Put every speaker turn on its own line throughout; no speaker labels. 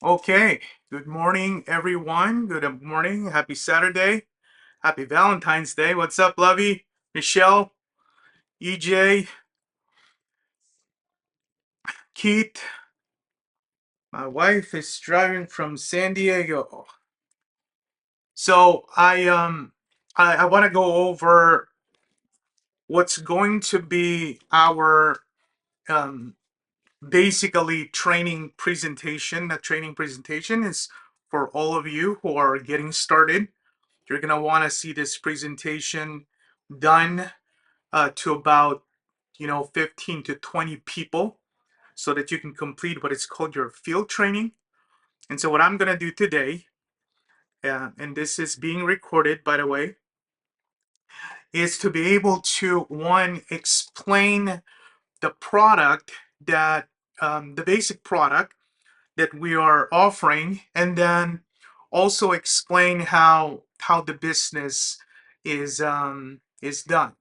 Okay, good morning, everyone. Good morning. Happy Saturday. Happy Valentine's Day. What's up, Lovey? Michelle, EJ, Keith. My wife is driving from San Diego. So I want to go over what's going to be our um basically training presentation. The training presentation is for all of you who are getting started. You're gonna want to see this presentation done to about 15 to 20 people so that you can complete what is called your field training. And so what I'm going to do today, and this is being recorded by the way, is to be able to one, explain the product that the basic product that we are offering, and then also explain how the business is done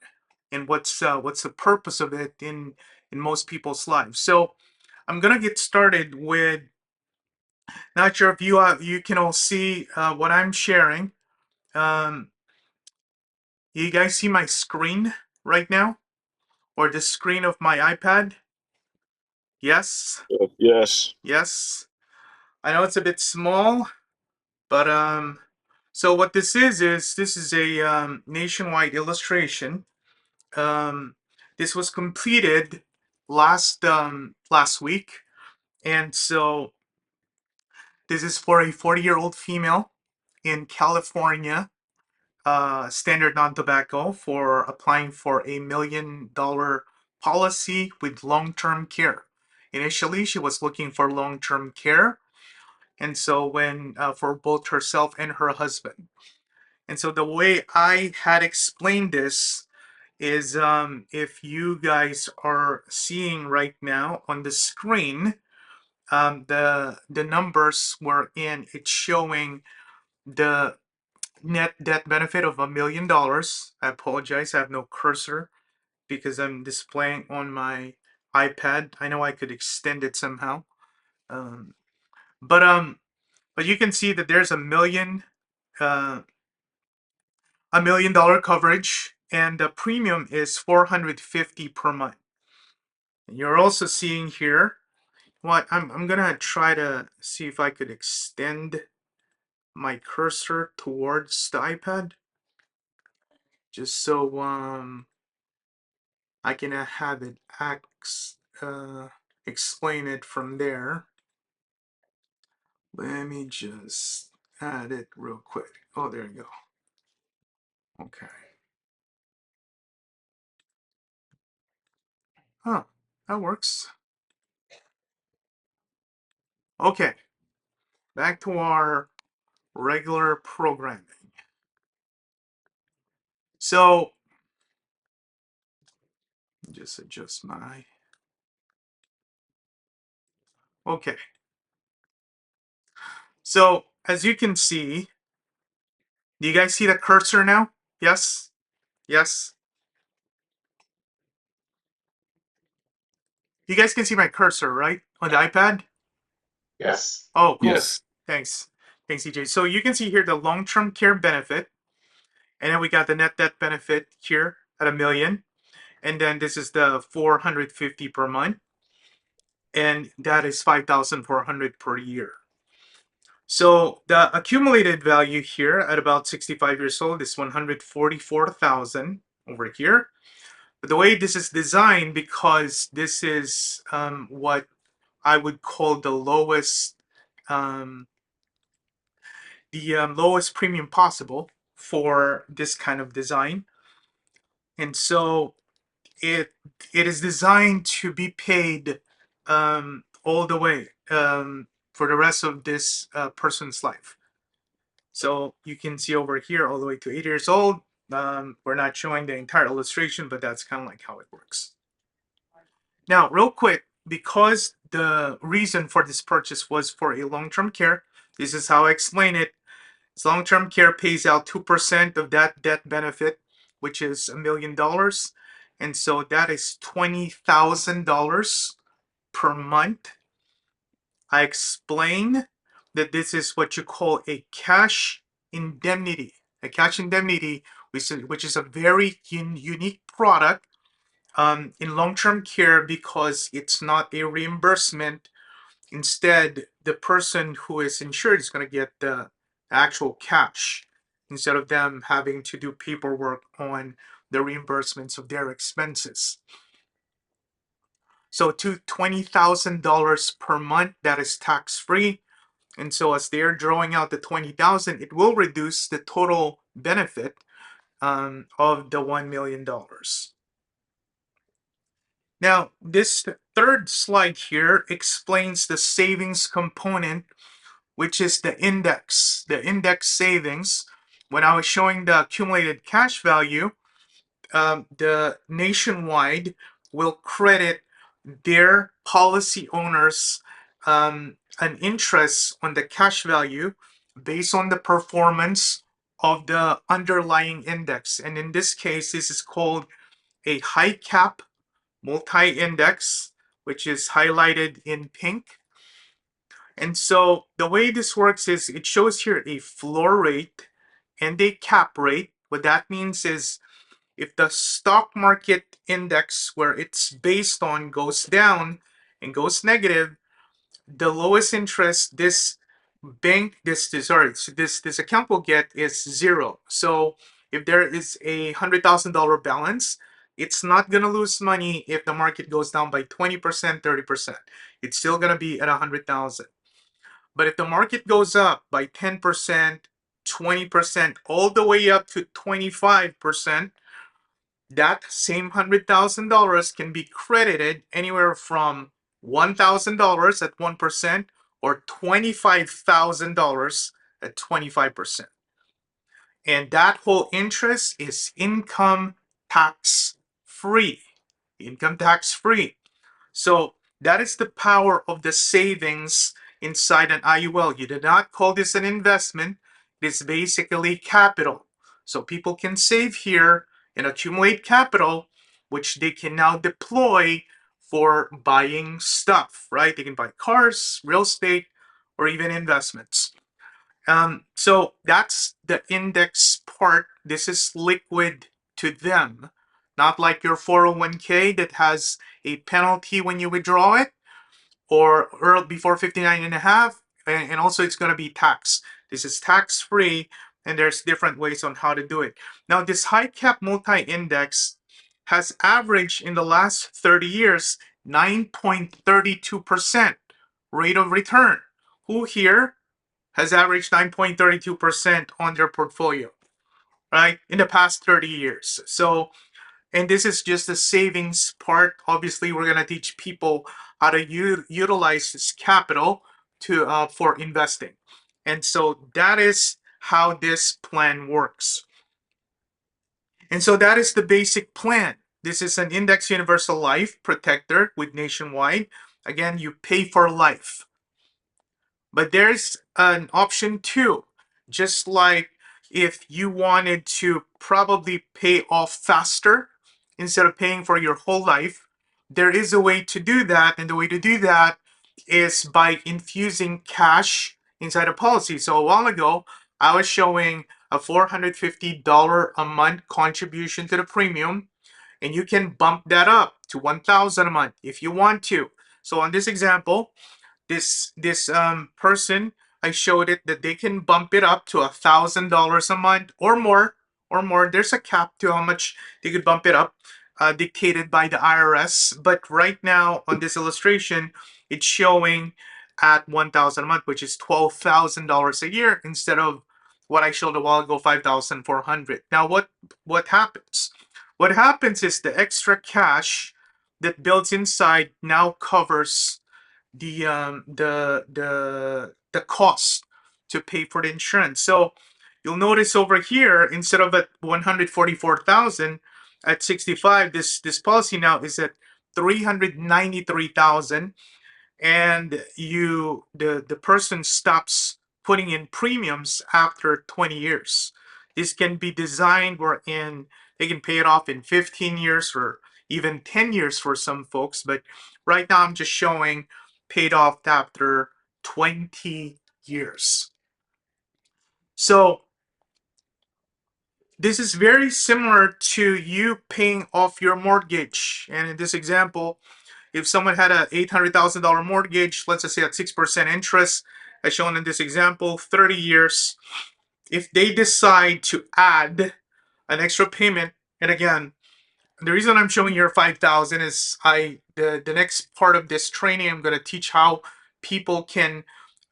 and what's the purpose of it in most people's lives. So I'm gonna get started with. Not sure if you can all see what I'm sharing. Um, you guys see my screen right now, or the screen of my iPad? Yes,
Yes.
yes. I know it's a bit small, but so what this is a nationwide illustration. Um, this was completed last week, and so this is for a 40-year-old female in California, standard non-tobacco, for applying for $1 million policy with long-term care. Initially, she was looking for long-term care, and so when for both herself and her husband. And so the way I had explained this is, if you guys are seeing right now on the screen, the numbers were in. It's showing the net debt benefit of $1 million. I apologize, I have no cursor because I'm displaying on my iPad. I know I could extend it somehow, um, but but you can see that there's uh, $1 million coverage, and the premium is $450 per month. And you're also seeing here what I'm gonna try to see if I could extend my cursor towards the iPad just so I can have it explain it from there. Let me just add it real quick. Oh, there you go. Okay. Oh, that works. Okay, back to our regular programming. So, just adjust my. Okay. So, as you can see, do you guys see the cursor now? Yes? Yes? You guys can see my cursor, right? On the iPad?
Yes.
Oh, cool.
Yes.
Thanks. Thanks, EJ. So you can see here the long-term care benefit, and then we got the net debt benefit here at $1 million, and then this is the 450 per month, and that is 5,400 per year. So the accumulated value here at about 65 years old is 144,000 over here. But the way this is designed, because this is what I would call um, the lowest premium possible for this kind of design, and so it it is designed to be paid all the way for the rest of this person's life. So you can see over here all the way to 8 years old. We're not showing the entire illustration, but that's kind of like how it works. Now, real quick, because the reason for this purchase was for a long-term care, this is how I explain it. Long-term care pays out 2% of that death benefit, which is $1 million. And so that is $20,000 per month. I explain that this is what you call a cash indemnity. A cash indemnity, which is a very unique product in long-term care because it's not a reimbursement. Instead, the person who is insured is going to get the actual cash instead of them having to do paperwork on the reimbursements of their expenses. So to $20,000 per month, that is tax-free. And so as they're drawing out the $20,000, it will reduce the total benefit of the $1 million. Now, this third slide here explains the savings component, which is the index savings. When I was showing the accumulated cash value, the Nationwide will credit their policy owners an interest on the cash value based on the performance of the underlying index. And in this case, this is called a high cap multi-index, which is highlighted in pink. And so the way this works is it shows here a floor rate and a cap rate. What that means is if the stock market index where it's based on goes down and goes negative, the lowest interest this account will get is zero. So if there is a $100,000 balance, it's not going to lose money if the market goes down by 20%, 30%. It's still going to be at 100,000. But if the market goes up by 10%, 20%, all the way up to 25%, that same $100,000 can be credited anywhere from $1,000 at 1% or $25,000 at 25%. And that whole interest is income tax free. Income tax free. So that is the power of the savings inside an IUL. You did not call this an investment. It is basically capital. So people can save here and accumulate capital, which they can now deploy for buying stuff, right? They can buy cars, real estate, or even investments. So that's the index part. This is liquid to them, not like your 401k that has a penalty when you withdraw it or before 59 and a half, and also it's going to be taxed. This is tax free, and there's different ways on how to do it. Now, this high cap multi-index has averaged in the last 30 years 9.32% rate of return. Who here has averaged 9.32% on their portfolio, right, in the past 30 years? So, and this is just the savings part. Obviously, we're going to teach people how to utilize this capital to for investing. And so that is how this plan works. And so that is the basic plan. This is an index universal life protector with Nationwide. Again, you pay for life. But there's an option too. Just like if you wanted to probably pay off faster instead of paying for your whole life, there is a way to do that. And the way to do that is by infusing cash inside a policy. So a while ago, I was showing a $450 a month contribution to the premium, and you can bump that up to $1,000 a month if you want to. So on this example, this person, I showed it that they can bump it up to $1,000 a month or more. There's a cap to how much they could bump it up, dictated by the IRS. But right now on this illustration, it's showing at $1,000 a month, which is $12,000 a year instead of what I showed a while ago, $5,400. Now what happens? What happens is the extra cash that builds inside now covers the cost to pay for the insurance. So you'll notice over here, instead of at 144,000 at 65, this policy now is at 393,000, and the person stops putting in premiums after 20 years. This can be designed wherein they can pay it off in 15 years or even 10 years for some folks, but right now I'm just showing paid off after 20 years. So this is very similar to you paying off your mortgage. And in this example, if someone had a $800,000 mortgage, let's just say at 6% interest, as shown in this example, 30 years, if they decide to add an extra payment, and again, the reason I'm showing here 5,000 is the next part of this training, I'm going to teach how people can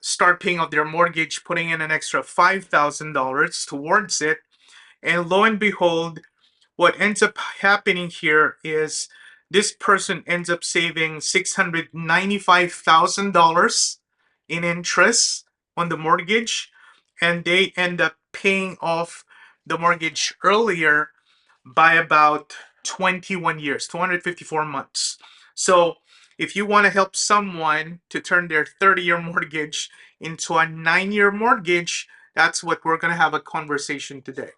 start paying off their mortgage, putting in an extra $5,000 towards it. And lo and behold, what ends up happening here is this person ends up saving $695,000 in interest on the mortgage, and they end up paying off the mortgage earlier by about 21 years, 254 months. So if you want to help someone to turn their 30-year mortgage into a 9-year mortgage, that's what we're going to have a conversation today.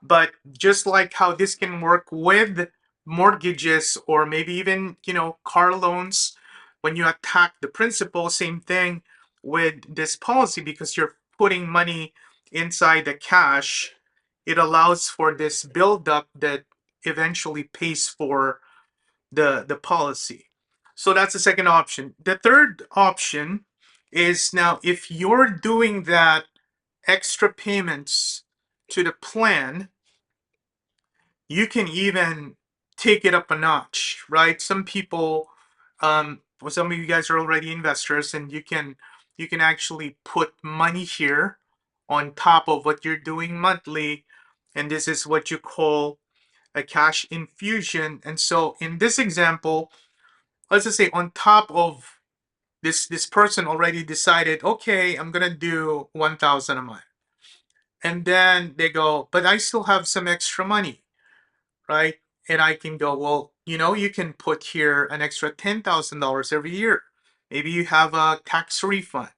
But just like how this can work with mortgages or maybe even, car loans, when you attack the principal, same thing with this policy, because you're putting money inside the cash, it allows for this buildup that eventually pays for the policy. So that's the second option. The third option is, now if you're doing that extra payments to the plan, you can even take it up a notch, right? Some people, well, some of you guys are already investors, and you can actually put money here on top of what you're doing monthly, and this is what you call a cash infusion. And so in this example, let's just say on top of this person already decided, okay, I'm gonna do 1,000 a month, and then they go, but I still have some extra money, right? And I can go, well, you can put here an extra $10,000 every year. Maybe you have a tax refund,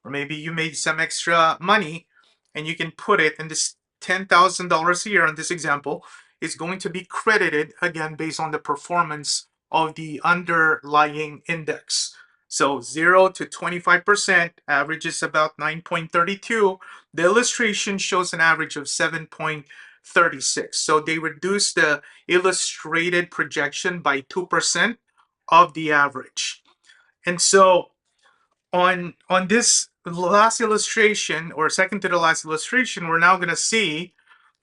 or maybe you made some extra money and you can put it in this $10,000 a year. In this example, is going to be credited again based on the performance of the underlying index. So 0 to 25% average is about 9.32. The illustration shows an average of 7.36. So they reduced the illustrated projection by 2% of the average. And so on this last illustration, or second to the last illustration, we're now going to see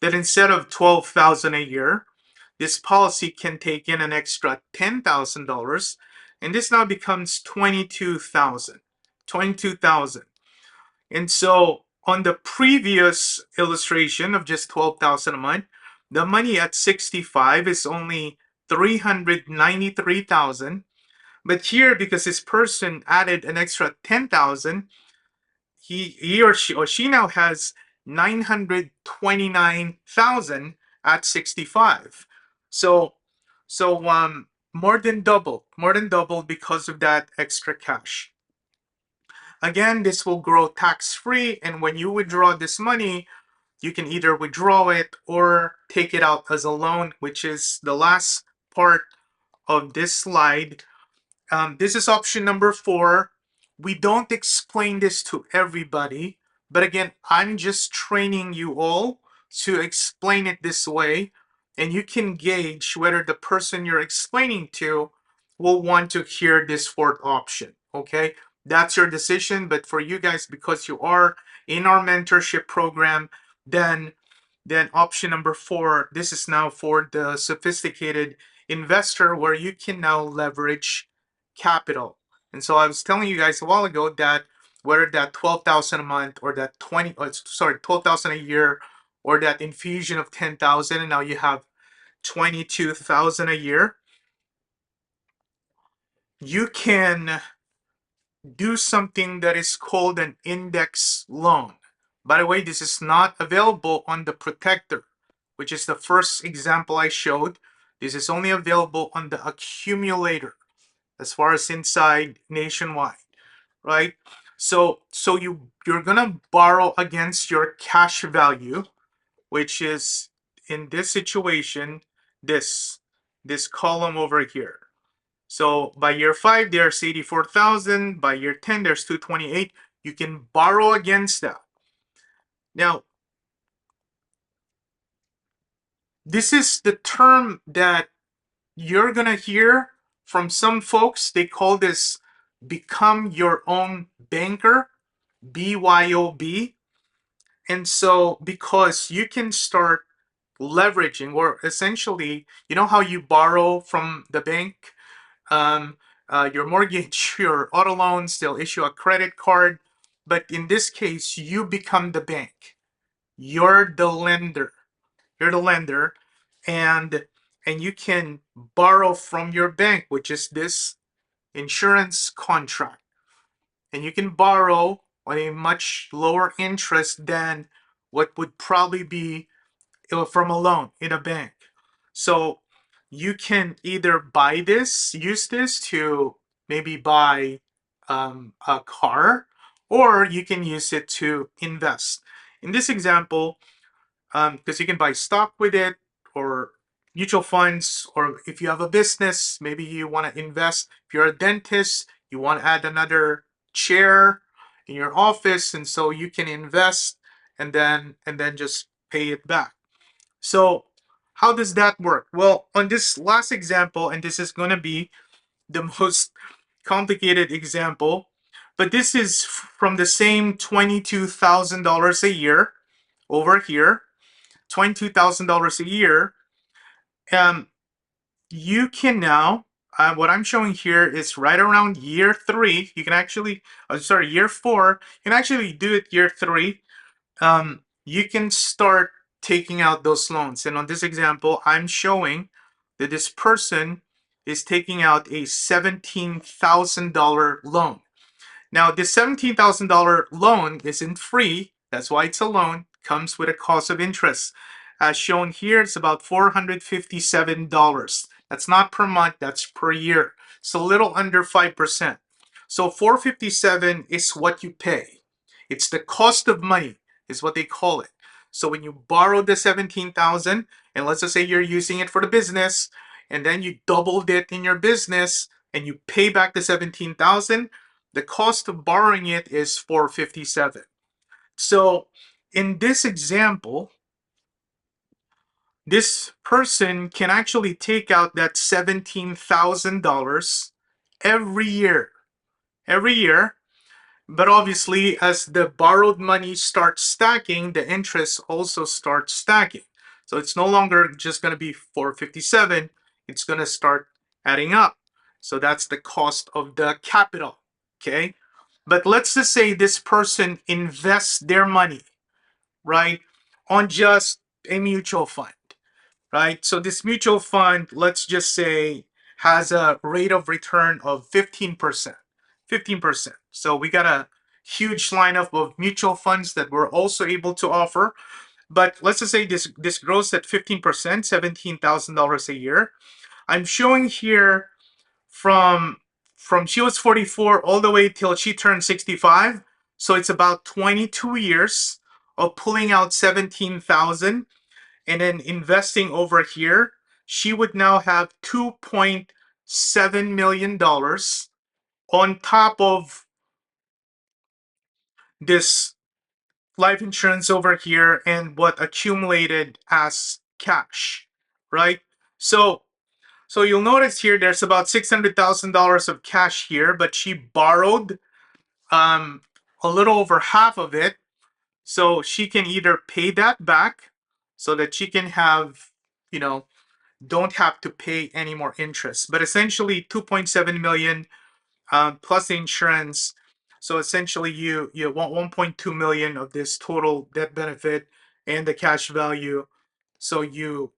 that instead of 12,000 a year, this policy can take in an extra $10,000, and this now becomes 22,000. 22,000. And so on the previous illustration of just 12,000 a month, the money at 65 is only 393,000. But here, because this person added an extra 10,000, he or she now has 929,000 at 65. So more than double because of that extra cash. Again, this will grow tax-free, and when you withdraw this money, you can either withdraw it or take it out as a loan, which is the last part of this slide. This is option number 4. We don't explain this to everybody, but again, I'm just training you all to explain it this way, and you can gauge whether the person you're explaining to will want to hear this fourth option, okay? That's your decision, but for you guys, because you are in our mentorship program, then option number 4, this is now for the sophisticated investor, where you can now leverage capital. And so I was telling you guys a while ago that whether that 12,000 a month or that 12,000 a year, or that infusion of 10,000, and now you have 22,000 a year, you can do something that is called an index loan. By the way, this is not available on the protector, which is the first example I showed. This is only available on the accumulator, as far as inside nationwide, right? So you're gonna borrow against your cash value, which is in this situation this column over here. So by year 5 there's 84,000, by year 10 there's 228. You can borrow against that. Now, this is the term that you're going to hear from some folks. They call this become your own banker, BYOB. And so, because you can start leveraging, or essentially, you know how you borrow from the bank, um, your mortgage, your auto loans, they'll issue a credit card. But in this case, you become the bank. You're the lender. You're the lender, and you can borrow from your bank, which is this insurance contract, and you can borrow on a much lower interest than what would probably be from a loan in a bank. So you can either buy this, use this to maybe buy a car, or you can use it to invest. In this example, because you can buy stock with it, or mutual funds, or if you have a business, maybe you want to invest. If you're a dentist, you want to add another chair in your office, and so you can invest and then just pay it back. So how does that work? Well, on this last example, and this is going to be the most complicated example, but this is from the same $22,000 a year over here, $22,000 a year. Um, you can now, what I'm showing here is right around year three. You can actually, sorry, year four. You can actually do it year three. You can start taking out those loans. And on this example, I'm showing that this person is taking out a $17,000 loan. Now, this $17,000 loan isn't free. That's why it's a loan. Comes with a cost of interest. As shown here, it's about $457. That's not per month, that's per year. It's a little under 5%. So $457 is what you pay. It's the cost of money, is what they call it. So when you borrow the 17,000, and let's just say you're using it for the business, and then you doubled it in your business, and you pay back the 17,000, the cost of borrowing it is $457. So in this example, this person can actually take out that $17,000 every year. Every year. But obviously, as the borrowed money starts stacking, the interest also starts stacking. So it's no longer just going to be 457, it's going to start adding up. So that's the cost of the capital. Okay. But let's just say this person invests their money, right, on just a mutual fund, right? So this mutual fund, let's just say, has a rate of return of 15%. 15%. So we got a huge lineup of mutual funds that we're also able to offer. But let's just say this grows at 15%, $17,000 a year. I'm showing here from she was 44 all the way till she turned 65. So it's about 22 years of pulling out 17,000 and then investing over here. She would now have $2.7 million on top of this life insurance over here and what accumulated as cash, right? So you'll notice here there's about $600,000 of cash here, but she borrowed a little over half of it. So she can either pay that back so that she can have, don't have to pay any more interest. But essentially 2.7 million plus the insurance. So essentially you want 1.2 million of this total death benefit and the cash value. So you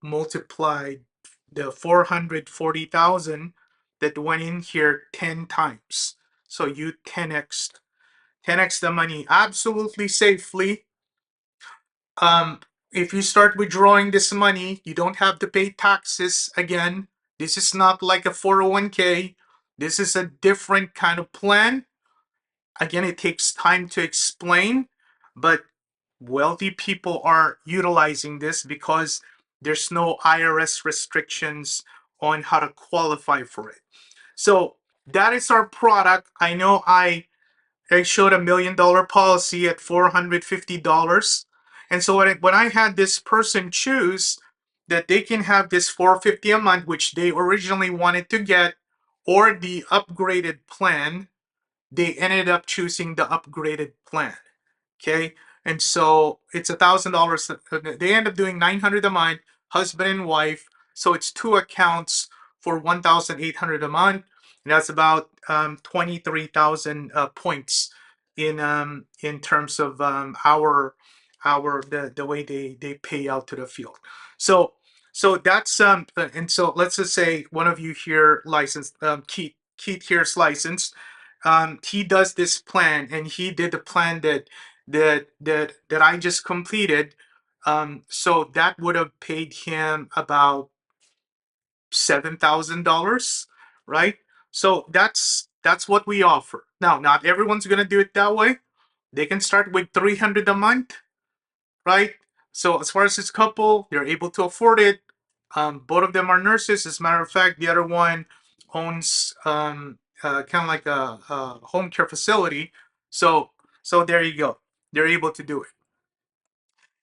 multiply the 440,000 that went in here 10 times. So you 10x the money absolutely safely. If you start withdrawing this money, you don't have to pay taxes again. This is not like a 401k. This is a different kind of plan. Again, it takes time to explain, but wealthy people are utilizing this because there's no IRS restrictions on how to qualify for it. So that is our product. I know I I showed $1 million policy at $450. And so when I had this person choose that they can have this $450 a month, which they originally wanted to get, or the upgraded plan, they ended up choosing the upgraded plan. Okay. And so it's $1,000. They end up doing 900 a month, husband and wife. So it's two accounts for 1,800 a month. And that's about 23,000 points in terms of our the way they pay out to the field. So that's and so let's just say one of you here licensed, Keith here's licensed. He does this plan, and he did the plan that I just completed. So that would have paid him about $7,000, right? So that's what we offer. Now, not everyone's gonna do it that way. They can start with 300 a month, right? So as far as this couple, they're able to afford it. Both of them are nurses. As a matter of fact, the other one owns kind of like a home care facility. So there you go. They're able to do it.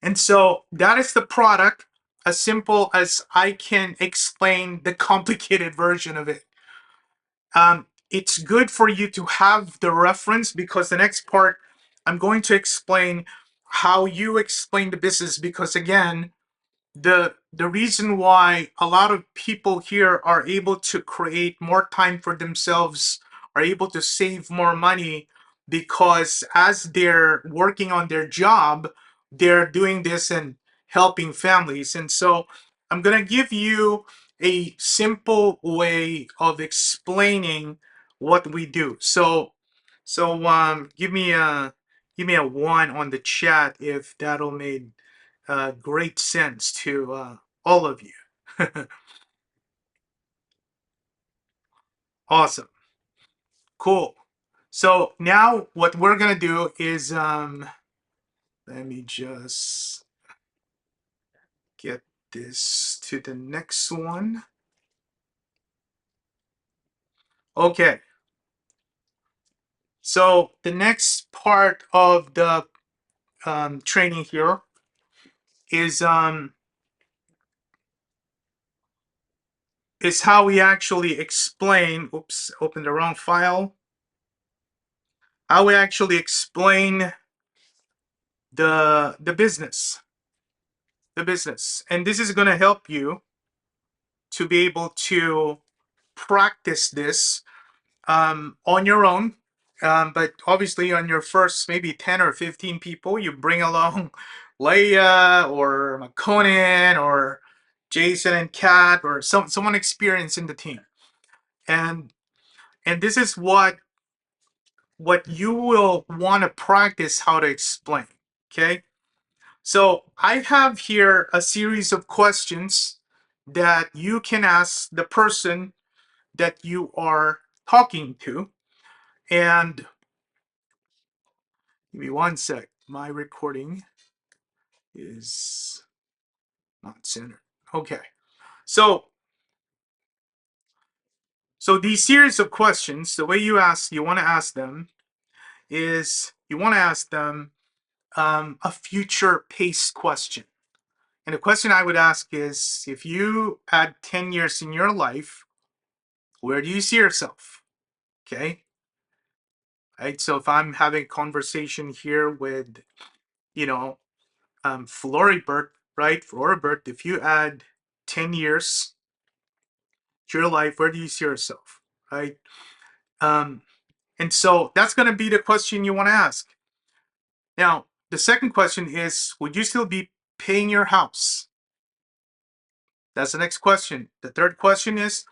And so that is the product, as simple as I can explain the complicated version of it. It's good for you to have the reference, because the next part I'm going to explain how you explain the business, because again, the reason why a lot of people here are able to create more time for themselves, are able to save more money, because as they're working on their job, they're doing this and helping families. And so I'm going to give you a simple way of explaining what we do. So give me a one on the chat if that'll make great sense to all of you. Awesome. Cool. So now what we're going to do is, let me just get this to the next one. Okay. So the next part of the training here is how we actually explain, oops, opened the wrong file. How we actually explain the business. And this is going to help you to be able to practice this on your own. But obviously, on your first maybe 10 or 15 people, you bring along Leia or McConan or Jason and Kat, or someone experienced in the team. And this is what you will want to practice how to explain. Okay. So I have here a series of questions that you can ask the person that you are talking to. And give me one sec. My recording is not centered. Okay. So these series of questions, the way you want to ask them is you want to ask them a future pace question. And the question I would ask is, if you had 10 years in your life, where do you see yourself? Okay. Right. So if I'm having a conversation here with, you know, Floribert, right? Floribert, if you add 10 years to your life, where do you see yourself? Right. Um, and so that's going to be the question you want to ask. Now, the second question is, would you still be paying your house? That's the next question. The third question is,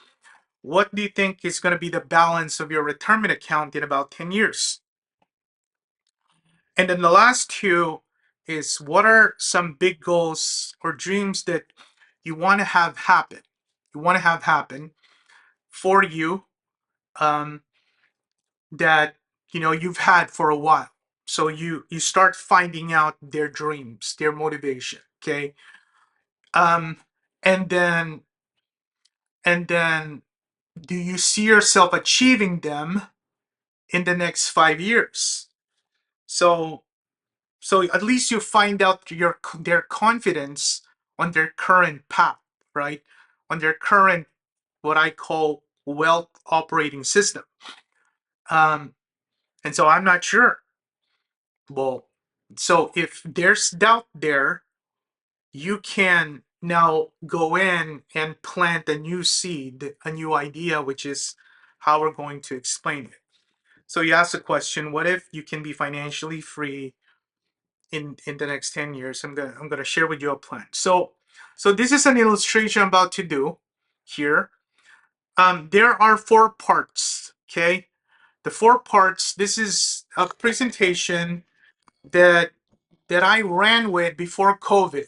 what do you think is going to be the balance of your retirement account in about 10 years? And then the last two is, what are some big goals or dreams that you want to have happen? You want to have happen for you, that you've had for a while. So you start finding out their dreams, their motivation. Okay. Um, and then and then do you see yourself achieving them in the next 5 years. So at least you find out their confidence on their current path, right? On their current, what I call, wealth operating system. And so I'm not sure. Well, so if there's doubt there, you can now go in and plant a new seed, a new idea, which is how we're going to explain it. So you ask the question, what if you can be financially free in the next 10 years? I'm gonna share with you a plan. So this is an illustration I'm about to do here. There are 4 parts, okay? The 4 parts, this is a presentation that I ran with before COVID.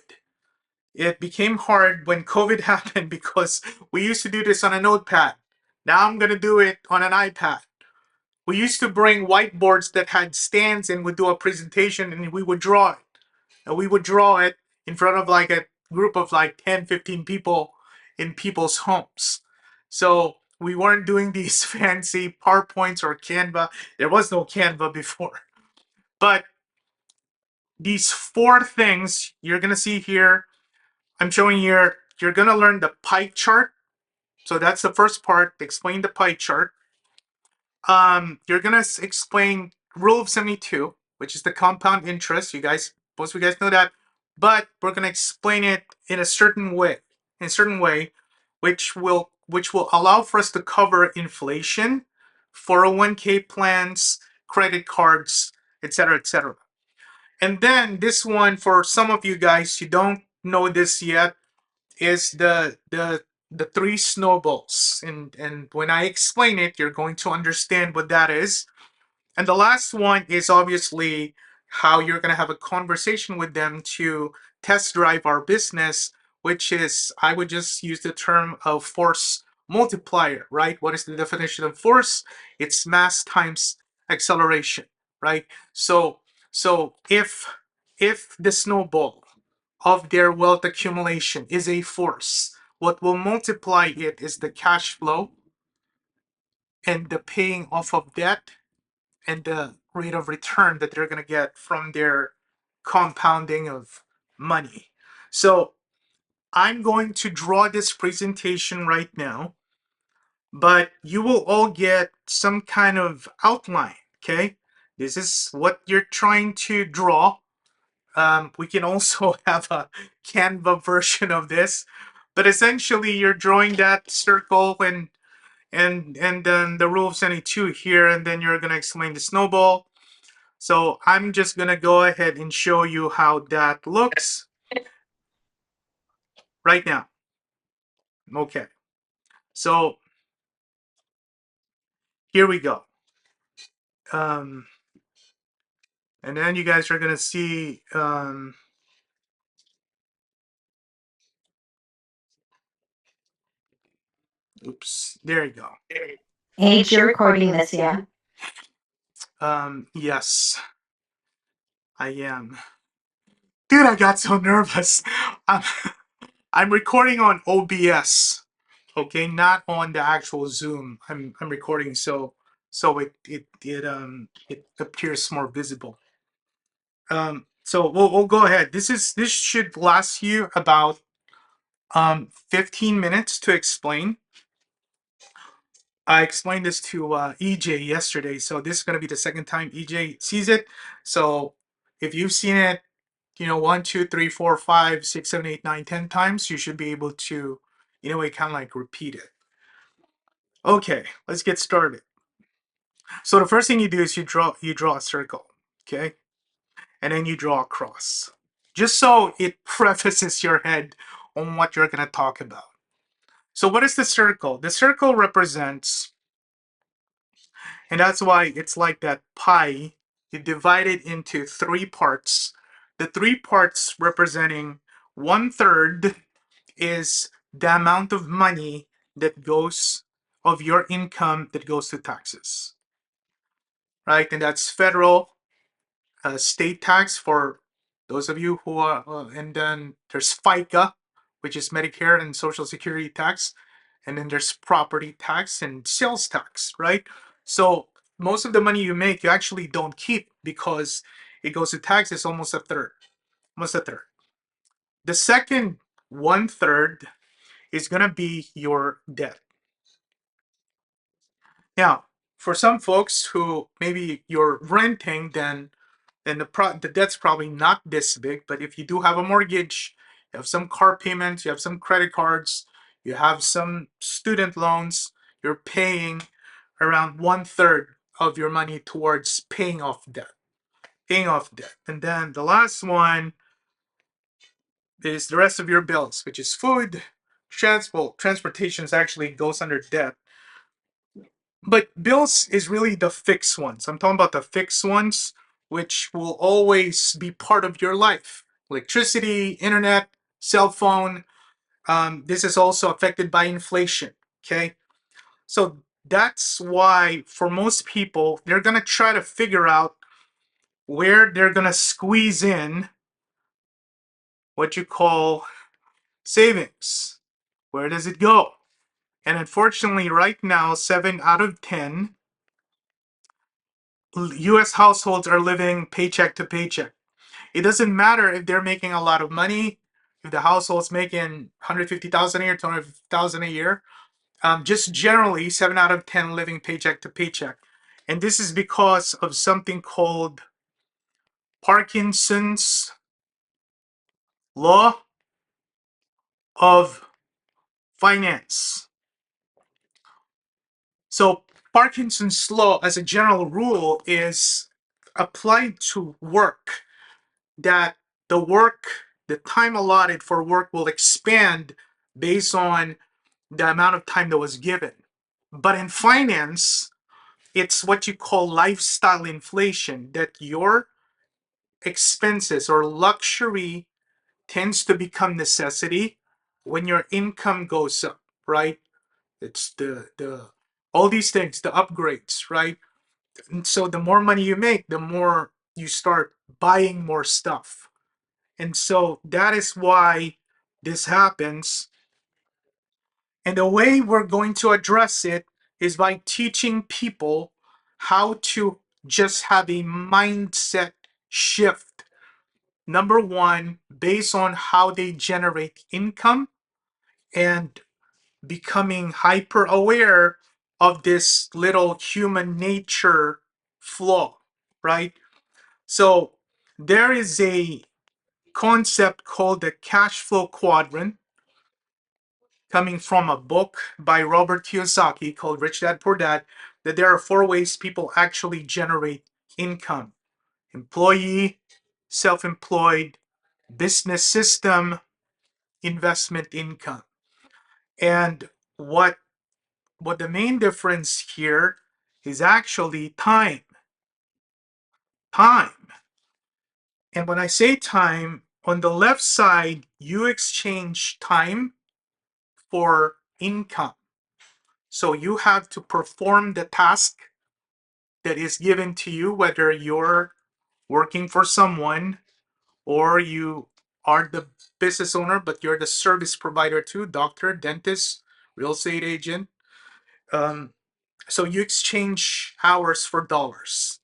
It became hard when COVID happened because we used to do this on a notepad. Now I'm gonna do it on an iPad. We used to bring whiteboards that had stands and would do a presentation and we would draw it. And we would draw it in front of like a group of like 10, 15 people in people's homes. So we weren't doing these fancy PowerPoints or Canva. There was no Canva before. But these 4 things you're going to see here, I'm showing here, you're going to learn the pie chart. So that's the first part, explain the pie chart. You're going to explain rule of 72, which is the compound interest. Most of you guys know that, but we're going to explain it in a certain way, which will allow for us to cover inflation, 401k plans, credit cards, etc., etc. And then this one, for some of you guys who don't know this yet, is the 3 snowballs. And when I explain it, you're going to understand what that is. And the last one is obviously how you're going to have a conversation with them to test drive our business, which is, I would just use the term of force multiplier, right? What is the definition of force? It's mass times acceleration, right? So if the snowball of their wealth accumulation is a force, what will multiply it is the cash flow and the paying off of debt and the rate of return that they're going to get from their compounding of money. So I'm going to draw this presentation right now, but you will all get some kind of outline, okay? This is what you're trying to draw. We can also have a Canva version of this, but essentially you're drawing that circle and then the rule of 72 here, and then you're going to explain the snowball. So I'm just going to go ahead and show you how that looks right now. Okay, so here we go. And then you guys are going to see, oops, there you go.
H, you're recording this, yeah?
Yes, I am. Dude, I got so nervous. I'm recording on OBS, okay, not on the actual Zoom. I'm recording so it appears more visible. So we'll go ahead. This should last you about 15 minutes to explain. I explained this to EJ yesterday, so this is going to be the second time EJ sees it. So if you've seen it, 1, 2, 3, 4, 5, 6, 7, 8, 9, 10 times, you should be able to, in a way, kind of like repeat it. Okay, let's get started. So the first thing you do is you draw a circle, okay, and then you draw a cross, just so it prefaces your head on what you're going to talk about. So what is the circle? The circle represents, and that's why it's like that pie. You divide it into 3 parts. The 3 parts representing 1/3 is the amount of money that goes of your income that goes to taxes, right? And that's federal, state tax for those of you who are, and then there's FICA, which is Medicare and Social Security tax, and then there's property tax and sales tax, right? So most of the money you make, you actually don't keep because it goes to taxes almost a third. Almost a third. The second 1/3 is going to be your debt. Now, for some folks who maybe you're renting, then the debt's probably not this big. But if you do have a mortgage, you have some car payments, you have some credit cards, you have some student loans, you're paying around 1/3 of your money towards paying off debt. Paying off debt. And then the last one is the rest of your bills, which is food, transportation actually goes under debt. But bills is really the fixed ones. I'm talking about the fixed ones, which will always be part of your life. Electricity, internet, cell phone. This is also affected by inflation. Okay. So that's why for most people, they're going to try to figure out where they're going to squeeze in what you call savings. Where does it go? And unfortunately, right now, 7 out of 10 US households are living paycheck to paycheck. It doesn't matter if they're making a lot of money, if the household's making 150,000 a year, 250,000 a year. Just generally, 7 out of 10 living paycheck to paycheck. And this is because of something called Parkinson's law of finance. So Parkinson's law, as a general rule, is applied to work, that the time allotted for work will expand based on the amount of time that was given. But in finance, it's what you call lifestyle inflation, that your expenses or luxury tends to become necessity when your income goes up, right? It's the all these things, the upgrades, right? And so the more money you make, the more you start buying more stuff. And so that is why this happens. And the way we're going to address it is by teaching people how to just have a mindset shift. Number one, based on how they generate income and becoming hyper aware of this little human nature flaw, right? So there is a concept called the cash flow quadrant coming from a book by Robert Kiyosaki called Rich Dad Poor Dad, that there are 4 ways people actually generate income: employee, self-employed, business system, investment income. And what the main difference here is actually time. Time. And when I say time, on the left side, you exchange time for income. So you have to perform the task that is given to you, whether you're working for someone or you are the business owner, but you're the service provider too, doctor, dentist, real estate agent. So you exchange hours for dollars.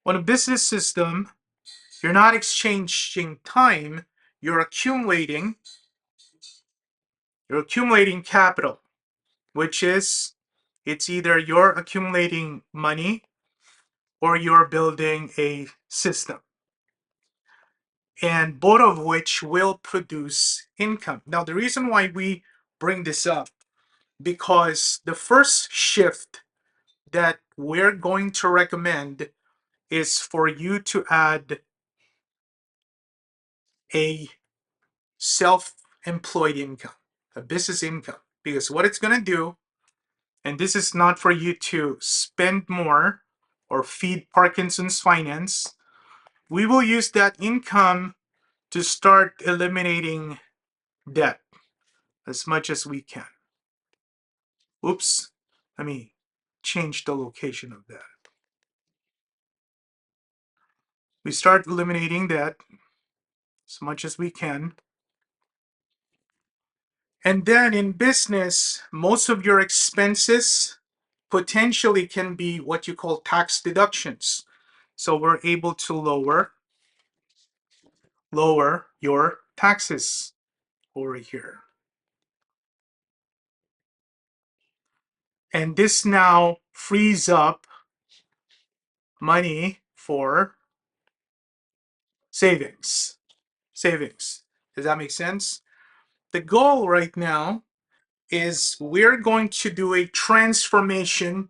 On a business system, you're not exchanging time, you're accumulating capital, which is, it's either you're accumulating money or you're building a system, and both of which will produce income. Now, the reason why we bring this up, because the first shift that we're going to recommend is for you to add a self-employed income, a business income, because what it's going to do, and this is not for you to spend more or feed Parkinson's finance, we will use that income to start eliminating debt as much as we can. Oops, let me change the location of that. We start eliminating debt as much as we can. And then in business, most of your expenses potentially can be what you call tax deductions. So we're able to lower your taxes over here. And this now frees up money for savings. Does that make sense? The goal right now is we're going to do a transformation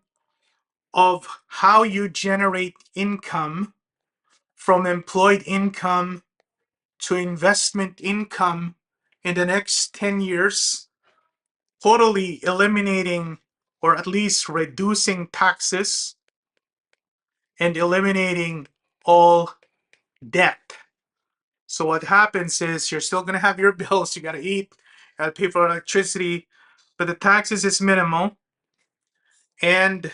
of how you generate income from employed income to investment income in the next 10 years, totally eliminating or at least reducing taxes and eliminating all debt. So what happens is you're still going to have your bills. You got to eat, you got to pay for electricity, but the taxes is minimal and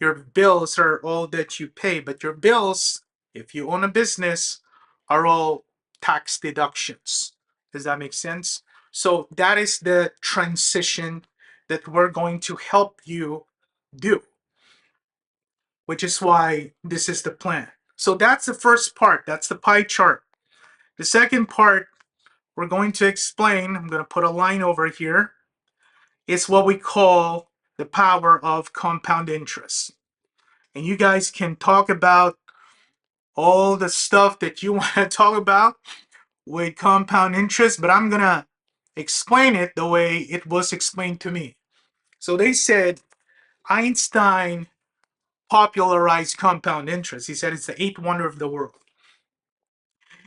your bills are all that you pay. But your bills, if you own a business, are all tax deductions. Does that make sense? So that is the transition that we're going to help you do, which is why this is the plan. So that's the first part. That's the pie chart. The second part we're going to explain, I'm going to put a line over here, is what we call the power of compound interest. And you guys can talk about all the stuff that you want to talk about with compound interest, but I'm going to explain it the way it was explained to me. So they said Einstein popularized compound interest. He said it's the eighth wonder of the world.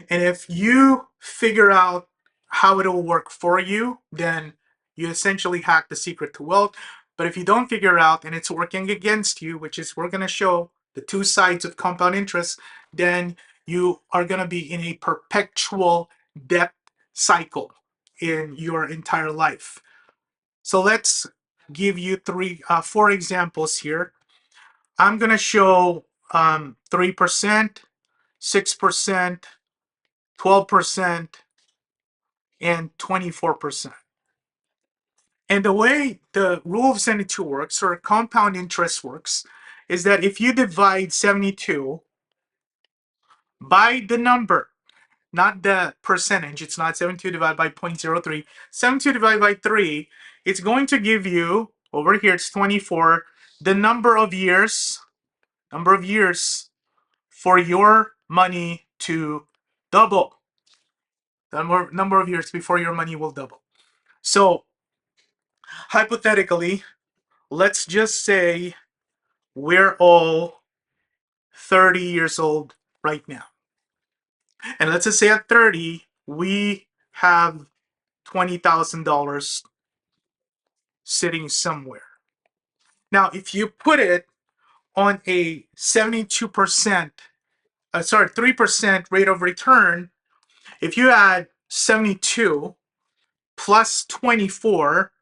And if you figure out how it'll work for you, then you essentially hack the secret to wealth. But if you don't figure out and it's working against you, which is we're going to show the two sides of compound interest, then you are going to be in a perpetual debt cycle in your entire life. So let's give you four examples here. I'm going to show 3%, 6%, 12%, and 24%. And the way the rule of 72 works, or compound interest works, is that if you divide 72 by the number, not the percentage, it's not 72 divided by 0.03, 72 divided by 3, it's going to give you, over here it's 24, the number of years for your money to double. The number of years before your money will double. So hypothetically, let's just say we're all 30 years old right now. And let's just say at 30, we have $20,000 sitting somewhere. Now, if you put it on a 3% rate of return, if you add 72 plus 24,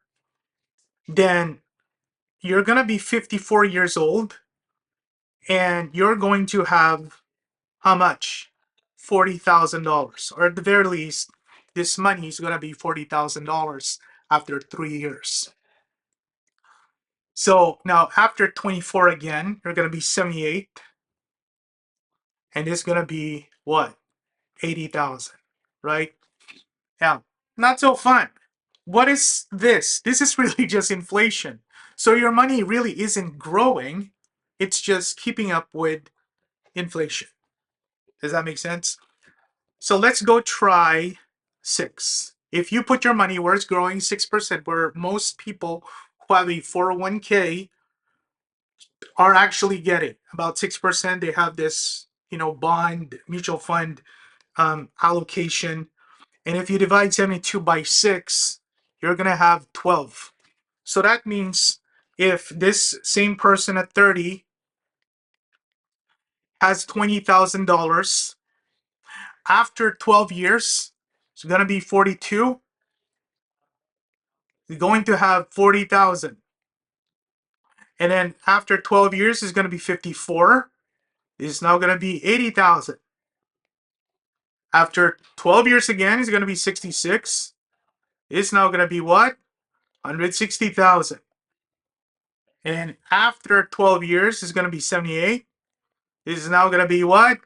then you're going to be 54 years old and you're going to have how much? $40,000, or at the very least, this money is going to be $40,000 after 3 years. So now after 24 again, you're going to be 78, and it's going to be what? 80,000, right? Now, not so fun. What is this? This is really just inflation. So your money really isn't growing. It's just keeping up with inflation. Does that make sense? So let's go try 6. If you put your money where it's growing 6%, where most people who have a 401k are actually getting about 6%, they have this, bond, mutual fund allocation. And if you divide 72 by 6, you're going to have 12. So that means if this same person at 30 has $20,000, after 12 years, it's going to be 42. You're going to have 40,000. And then after 12 years, it's going to be 54. It's now going to be 80,000. After 12 years again, it's going to be 66. It's now going to be what? 160,000. And after 12 years, it's going to be 78. This is now going to be what?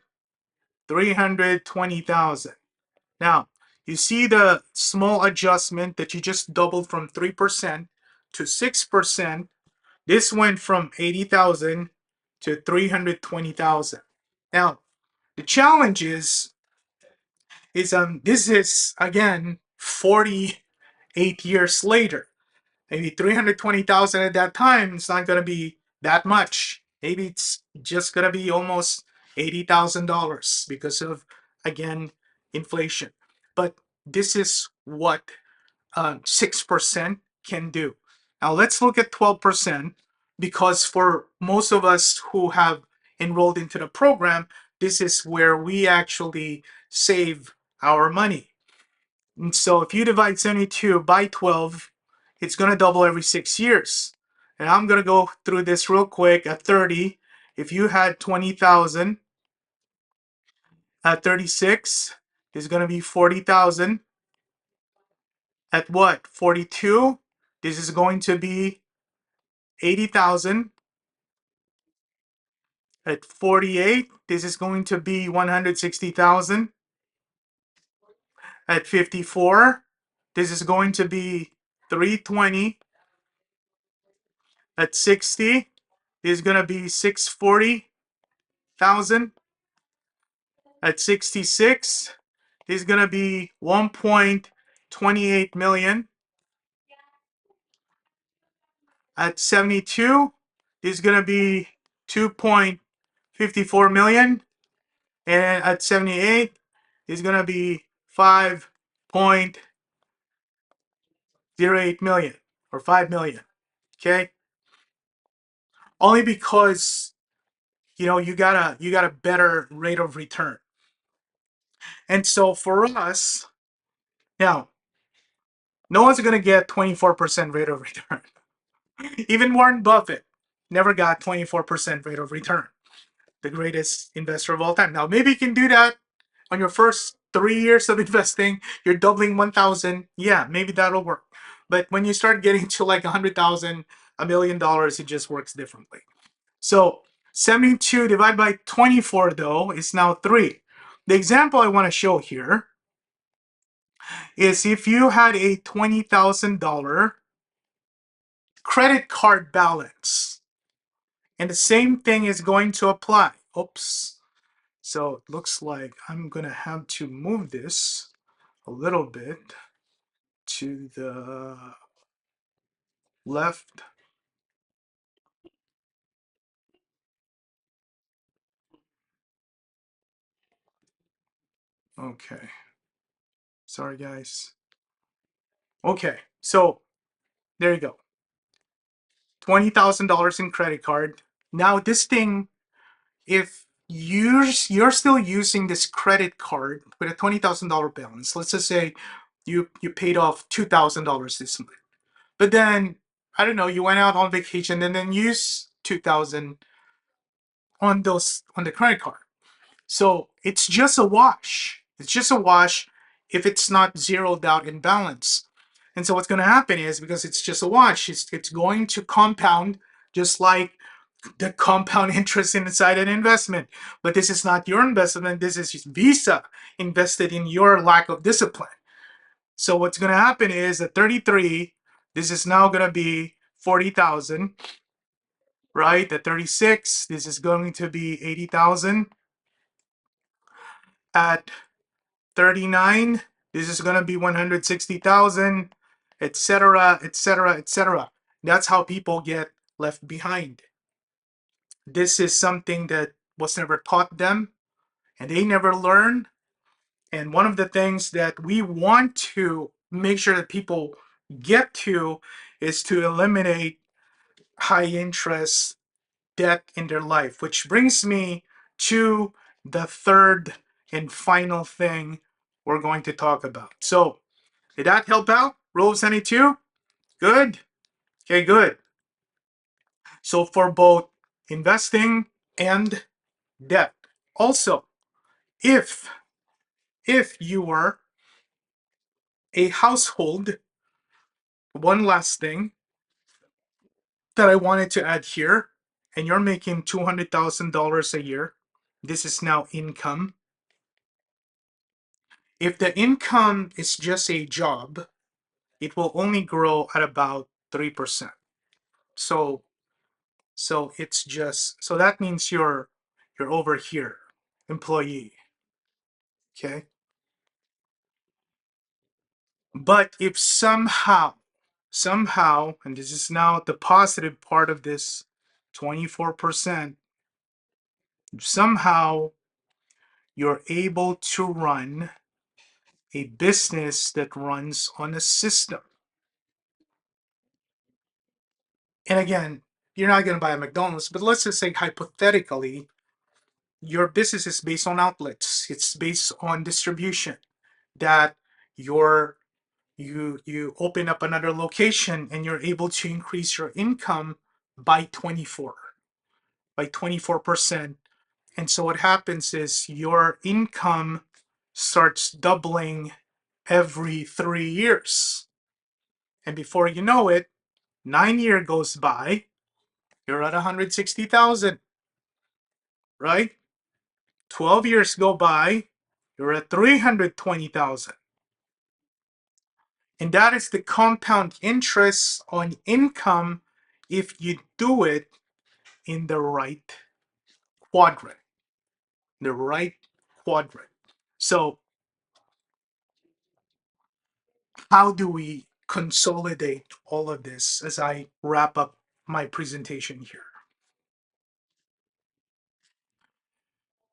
320,000. Now, you see the small adjustment that you just doubled from 3% to 6%. This went from 80,000 to 320,000. Now, the challenge is this is again 48 years later. Maybe 320,000 at that time, it's not going to be that much. Maybe it's just going to be almost $80,000 because of, again, inflation. But this is what 6% can do. Now let's look at 12%, because for most of us who have enrolled into the program, this is where we actually save our money. And so if you divide 72 by 12, it's going to double every 6 years. And I'm going to go through this real quick. At 30, if you had 20,000, at 36, it's going to be 40,000. At what? 42, this is going to be 80,000. At 48, this is going to be 160,000. At 54, this is going to be 320. At 60, this is going to be 640,000. At 66, this is going to be 1.28 million. At 72, this is going to be 2.54 million. And at 78, it's going to be 5.08 million or 5 million. Okay. Only because, you got a better rate of return. And so for us, now, no one's going to get 24% rate of return. Even Warren Buffett never got 24% rate of return. The greatest investor of all time. Now, maybe you can do that on your first 3 years of investing. You're doubling 1,000. Yeah, maybe that'll work. But when you start getting to like 100,000, $1 million, it just works differently. So 72 divided by 24, though, is now 3. The example I want to show here is if you had a $20,000 credit card balance, and the same thing is going to apply. Oops. So it looks like I'm going to have to move this a little bit to the left. Okay. Sorry, guys. Okay. So there you go. $20,000 in credit card. Now this thing, if you're still using this credit card with a $20,000 balance, let's just say you paid off $2,000 this month, but then I don't know, you went out on vacation and then used 2,000 on the credit card. So it's just a wash. It's just a wash if it's not zeroed out in balance. And so what's going to happen is, because it's just a wash, it's going to compound just like the compound interest inside an investment. But this is not your investment. This is Visa invested in your lack of discipline. So what's going to happen is at 33, this is now going to be 40,000, right? At 36, this is going to be 80,000. At 39, this is going to be 160,000, etc., etc., etc. That's how people get left behind. This is something that was never taught them, and they never learn. And one of the things that we want to make sure that people get to is to eliminate high interest debt in their life, which brings me to the third and final thing we're going to talk about. So, did that help out? Rule 72? Good? Okay, good. So, for both investing and debt. Also, if you were a household, one last thing, that I wanted to add here, and you're making $200,000 a year, this is now income. If the income is just a job, it will only grow at about 3%. So it's just, so that means you're over here, employee. Okay. But if somehow, and this is now the positive part of this 24%, somehow you're able to run a business that runs on a system. And again, you're not going to buy a McDonald's, but let's just say hypothetically, your business is based on outlets. It's based on distribution, that you open up another location and you're able to increase your income by 24%. And so what happens is your income starts doubling every 3 years. And before you know it, 9 years goes by, you're at 160,000, right? 12 years go by, you're at 320,000. And that is the compound interest on income if you do it in the right quadrant. The right quadrant. So how do we consolidate all of this as I wrap up my presentation here?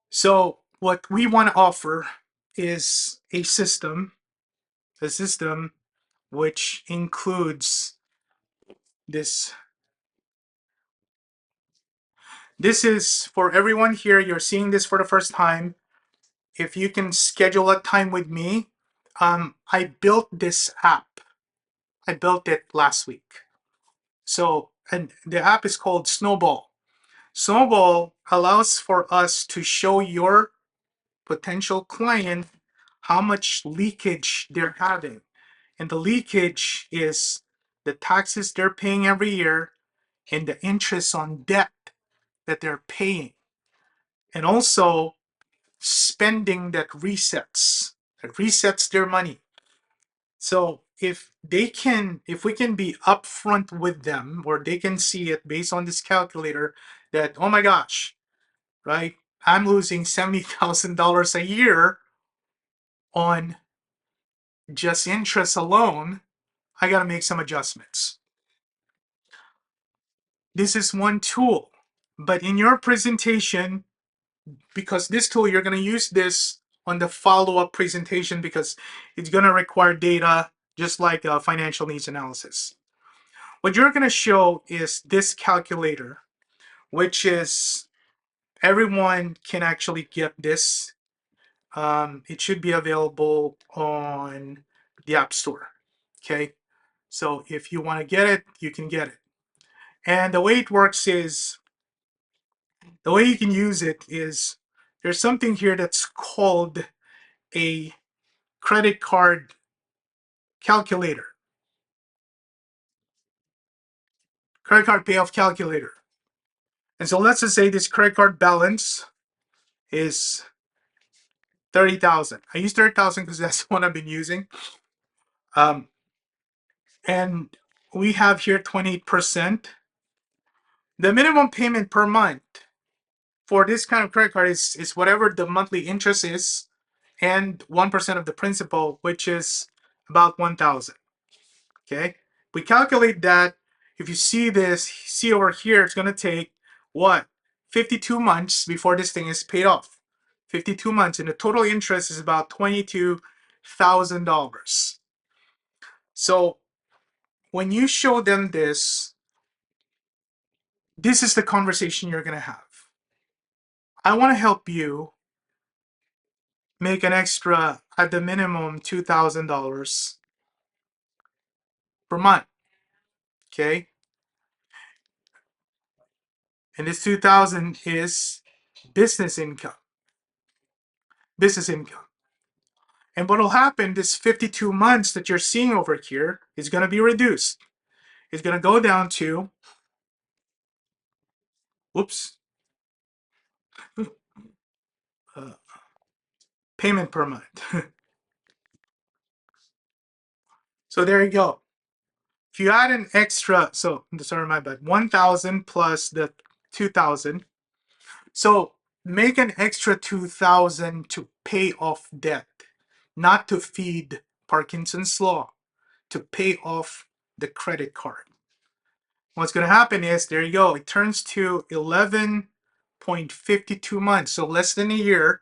So what we want to offer is a system which includes this. This is for everyone here. You're seeing this for the first time. If you can schedule a time with me, I built this app. I built it last week. So, and the app is called Snowball. Snowball allows for us to show your potential client how much leakage they're having. And the leakage is the taxes they're paying every year and the interest on debt that they're paying. And also spending that resets their money. So if we can be upfront with them, or they can see it based on this calculator that, oh my gosh, right, I'm losing $70,000 a year on just interest alone, I got to make some adjustments. This is one tool, but in your presentation, because this tool, you're going to use this on the follow-up presentation because it's going to require data just like a financial needs analysis. What you're going to show is this calculator, which is everyone can actually get this. It should be available on the App Store. Okay, so if you want to get it, you can get it. And the way it works is, the way you can use it is, there's something here that's called a credit card calculator, credit card payoff calculator. And so let's just say this credit card balance is 30,000. I use 30,000 because that's the one I've been using. And we have here 28%. The minimum payment per month for this kind of credit card is whatever the monthly interest is, and 1% of the principal, which is about 1,000. Okay, we calculate that. If you see this, see over here, it's going to take what, 52 months before this thing is paid off. 52 months, and the total interest is about $22,000. So when you show them this, this is the conversation you're going to have. I want to help you make an extra, at the minimum, $2,000 per month. Okay, and this 2,000 is business income. Business income. And what will happen, this 52 months that you're seeing over here is going to be reduced. It's going to go down to Oops. Payment per month. So there you go. If you add an extra, so sorry, my bad, 1,000 plus the 2,000. So make an extra 2,000 to pay off debt, not to feed Parkinson's law, to pay off the credit card. What's going to happen is, there you go, it turns to 11.52 months. So less than a year,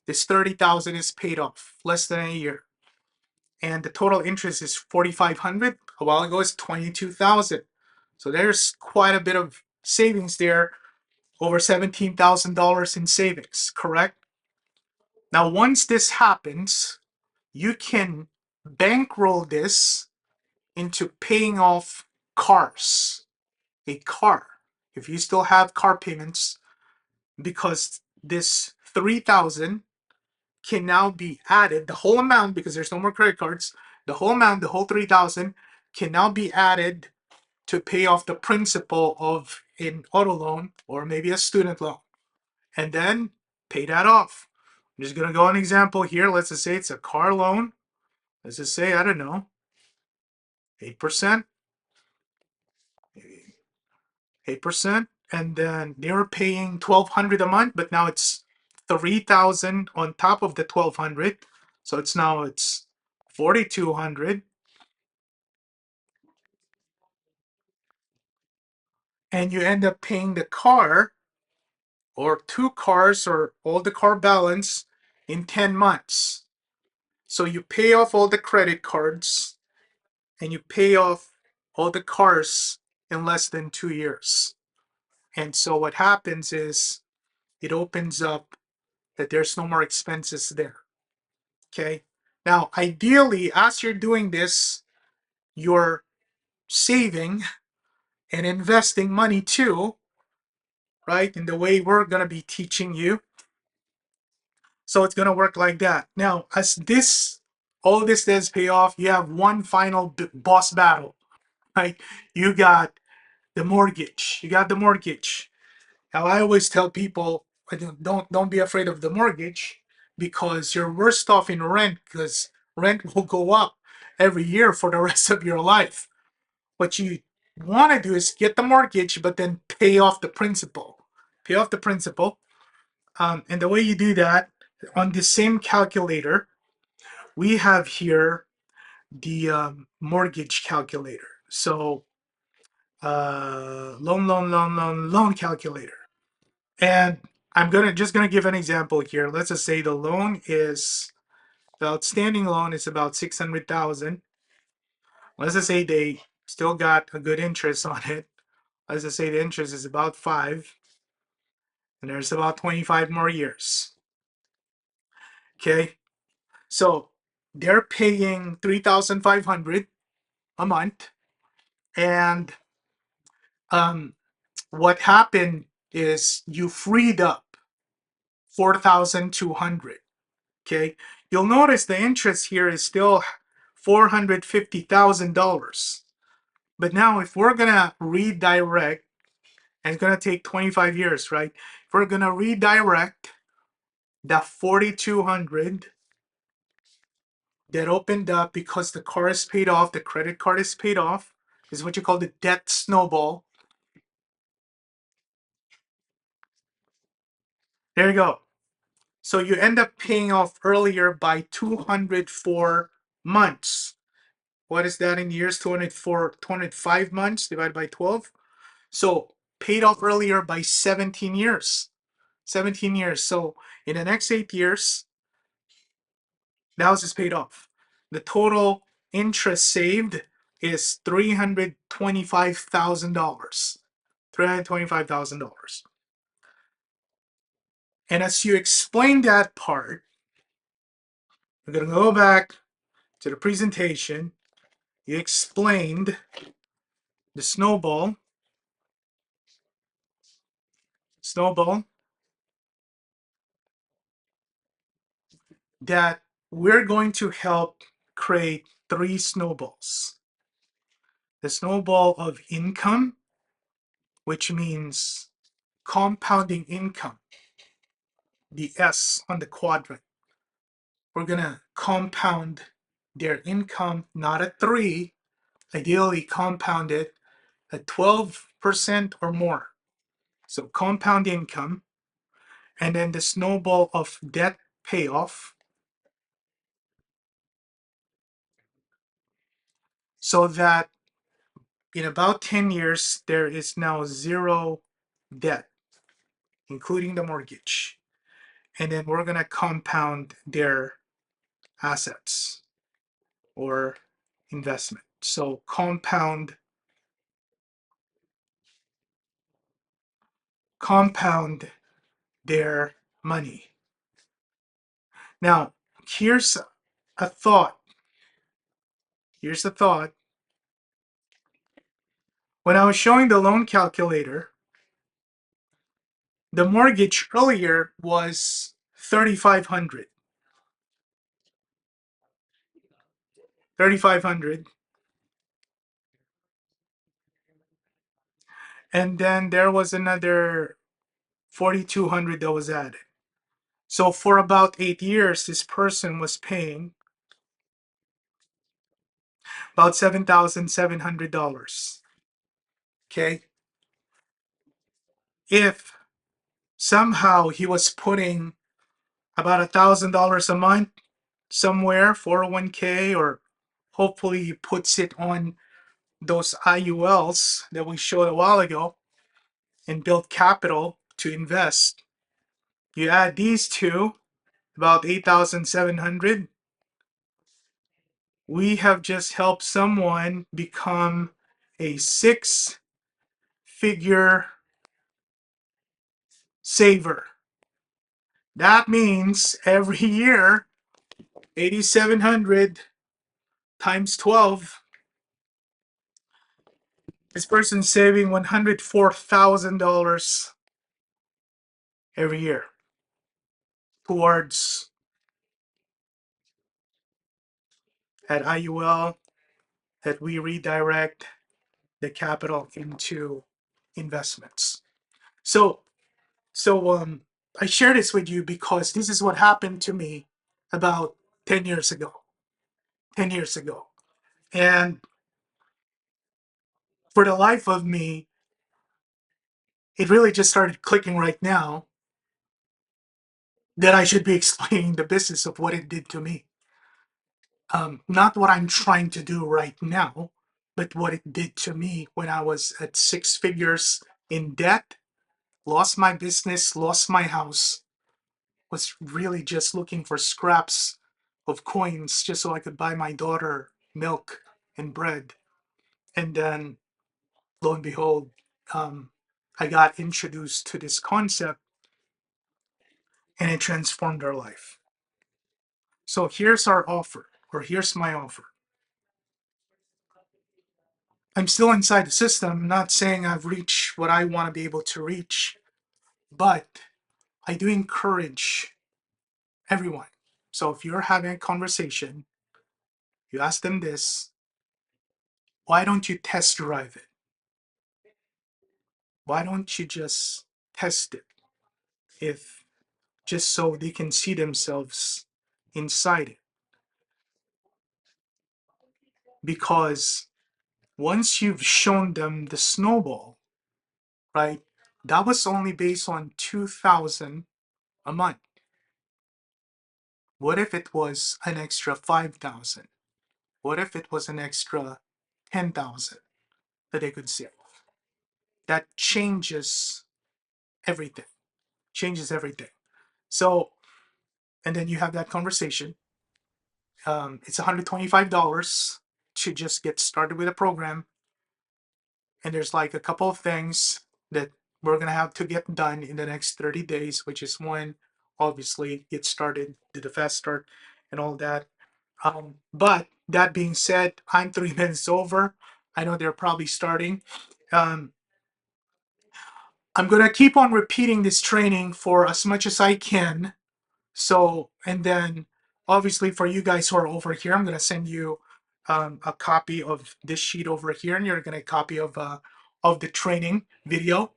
this 30,000 is paid off, less than a year. And the total interest is 4,500. A while ago, it's 22,000. So there's quite a bit of savings there, over $17,000 in savings, correct? Now, once this happens, you can bankroll this into paying off cars, a car, if you still have car payments, because this 3,000 can now be added, the whole amount, because there's no more credit cards, the whole amount, the whole 3,000 can now be added to pay off the principal of an auto loan or maybe a student loan, and then pay that off. I'm just gonna go an example here. Let's just say it's a car loan. Let's just say, I don't know, 8%, 8%, and then they were paying 1,200 a month, but now it's 3,000 on top of the 1,200, so it's 4,200, and you end up paying the car or two cars or all the car balance in 10 months. So you pay off all the credit cards and you pay off all the cars in less than 2 years. And so what happens is it opens up that there's no more expenses there. Okay. Now, ideally, as you're doing this, you're saving and investing money too, right? In the way we're going to be teaching you. So it's going to work like that. Now, as all this does pay off, you have one final boss battle, right? You got the mortgage. You got the mortgage. Now, I always tell people, don't be afraid of the mortgage, because you're worse off in rent, because rent will go up every year for the rest of your life. What you want to do is get the mortgage, but then pay off the principal. Pay off the principal. And the way you do that, on the same calculator, we have here the mortgage calculator. So loan calculator. And I'm just gonna give an example here. Let's just say the outstanding loan is about 600,000. Let's just say they still got a good interest on it. Let's just say the interest is about 5, and there's about 25 more years. Okay, so they're paying 3,500 a month, and what happened is you freed up 4,200. Okay, you'll notice the interest here is still $450,000. But now, if we're gonna redirect, and it's gonna take 25 years, right? If we're gonna redirect that 4,200 that opened up because the car is paid off, the credit card is paid off, is what you call the debt snowball. There you go. So you end up paying off earlier by 204 months. What is that in years? 205 months divided by 12. So paid off earlier by 17 years. 17 years. So in the next 8 years, the house is paid off. The total interest saved is $325,000. $325,000. And as you explain that part, we're going to go back to the presentation. You explained the snowball that we're going to help create 3 snowballs. The snowball of income, which means compounding income, the S on the quadrant. We're going to compound their income not at 3, ideally compound it at 12% or more. So compound income, and then the snowball of debt payoff, so that in about 10 years, there is now 0 debt, including the mortgage. And then we're going to compound their assets or investment. So compound their money. Now, here's a thought. Here's a thought. When I was showing the loan calculator, the mortgage earlier was $3,500. $3,500. And then there was another $4,200 that was added. So for about 8 years, this person was paying about $7,700. Okay? If somehow he was putting about $1,000 a month somewhere, 401k, or hopefully he puts it on those IULs that we showed a while ago and build capital to invest. You add these two, about 8,700. We have just helped someone become a 6-figure saver. That means every year, 8,700 times 12, this person's saving $104,000 every year towards at IUL, that we redirect the capital into investments. So I share this with you because this is what happened to me about 10 years ago. 10 years ago. And for the life of me, it really just started clicking right now that I should be explaining the business of what it did to me. Not what I'm trying to do right now, but what it did to me when I was at 6 figures in debt, lost my business, lost my house, was really just looking for scraps of coins just so I could buy my daughter milk and bread. And then, lo and behold, I got introduced to this concept and it transformed our life. So here's our offer, or here's my offer. I'm still inside the system, not saying I've reached what I want to be able to reach, but I do encourage everyone. So if you're having a conversation, you ask them this: why don't you test drive it? Why don't you just test it? If just so they can see themselves inside it. Because once you've shown them the snowball, right? That was only based on 2,000 a month. What if it was an extra 5,000? What if it was an extra 10,000 that they could save? That changes everything. Changes everything. So, and then you have that conversation. It's $125 to just get started with a program. And there's like a couple of things that we're going to have to get done in the next 30 days, which is one, obviously, get started, do the fast start and all that. But that being said, I'm 3 minutes over. I know they're probably starting. I'm going to keep on repeating this training for as much as I can. So, and then obviously for you guys who are over here, I'm going to send you a copy of this sheet over here, and you're going to copy of the training video.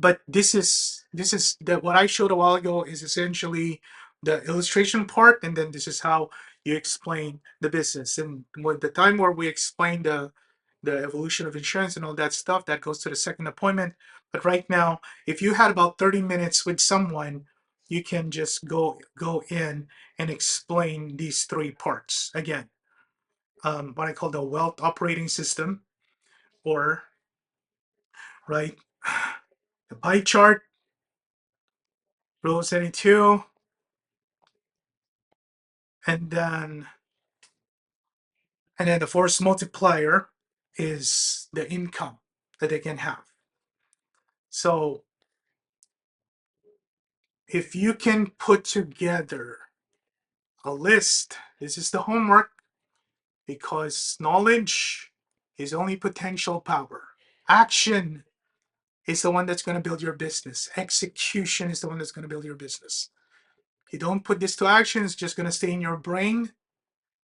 but this is what I showed a while ago is essentially the illustration part, and then this is how you explain the business. And with the time where we explain the evolution of insurance and all that stuff, that goes to the second appointment. But right now, if you had about 30 minutes with someone, you can just go in and explain these three parts again. What I call the wealth operating system, or right, the pie chart, rule 72, and then the force multiplier is the income that they can have. So if you can put together a list, this is the homework, because knowledge is only potential power. Action is the one that's going to build your business. Execution is the one that's going to build your business. If you don't put this to action, it's just going to stay in your brain.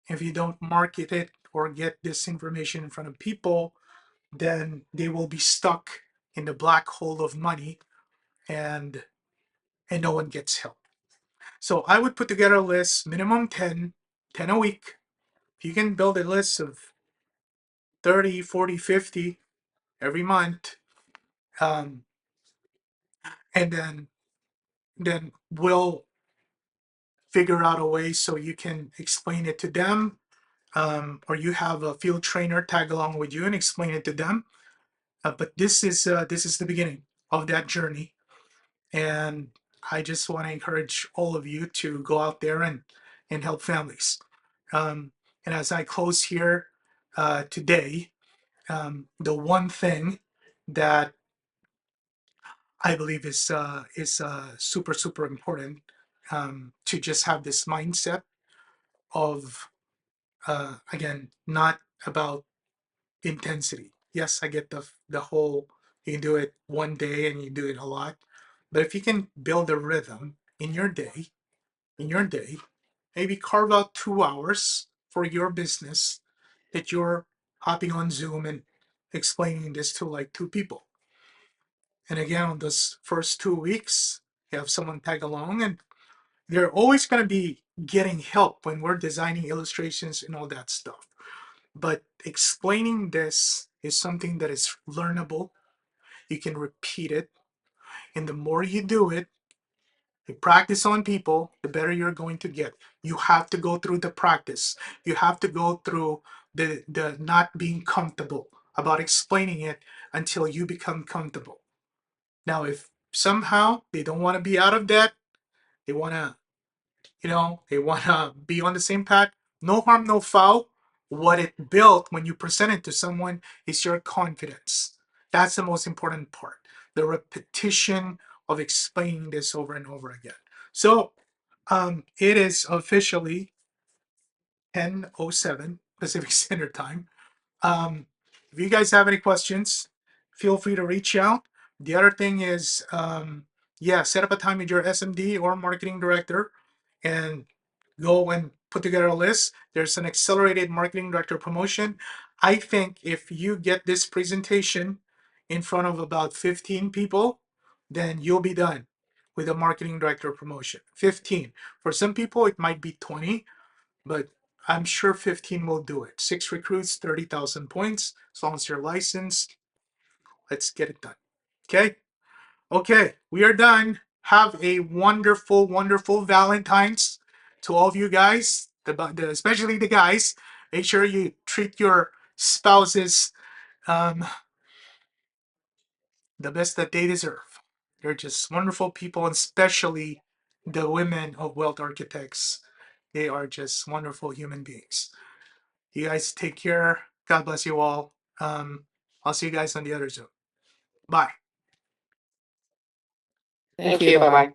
If you don't market it or get this information in front of people, then they will be stuck in the black hole of money, and no one gets help. So I would put together a list, minimum 10 a week. If you can build a list of 30, 40, 50 every month, and then we'll figure out a way so you can explain it to them, or you have a field trainer tag along with you and explain it to them. But this is the beginning of that journey, and I just want to encourage all of you to go out there and help families. And as I close here today, the one thing that I believe is super important, to just have this mindset of, again, not about intensity. Yes, I get the whole, you can do it one day and you do it a lot, but if you can build a rhythm in your day, maybe carve out 2 hours for your business that you're hopping on Zoom and explaining this to like 2 people. And again, on those first 2 weeks, you have someone tag along, and they're always going to be getting help when we're designing illustrations and all that stuff. But explaining this is something that is learnable. You can repeat it. And the more you do it, you practice on people, the better you're going to get. You have to go through the practice. You have to go through the not being comfortable about explaining it until you become comfortable. Now, if somehow they don't want to be out of that, they want to, they want to be on the same path, no harm, no foul. What it built when you present it to someone is your confidence. That's the most important part. The repetition of explaining this over and over again. So it is officially 10:07 Pacific Standard Time. If you guys have any questions, feel free to reach out. The other thing is, set up a time with your SMD or marketing director and go and put together a list. There's an accelerated marketing director promotion. I think if you get this presentation in front of about 15 people, then you'll be done with a marketing director promotion. 15. For some people, it might be 20, but I'm sure 15 will do it. 6 recruits, 30,000 points. As long as you're licensed, let's get it done. Okay? Okay, we are done. Have a wonderful, wonderful Valentine's to all of you guys, especially the guys. Make sure you treat your spouses the best that they deserve. They're just wonderful people, and especially the women of Wealth Architects. They are just wonderful human beings. You guys take care. God bless you all. I'll see you guys on the other Zoom. Bye.
Thank you. Bye bye.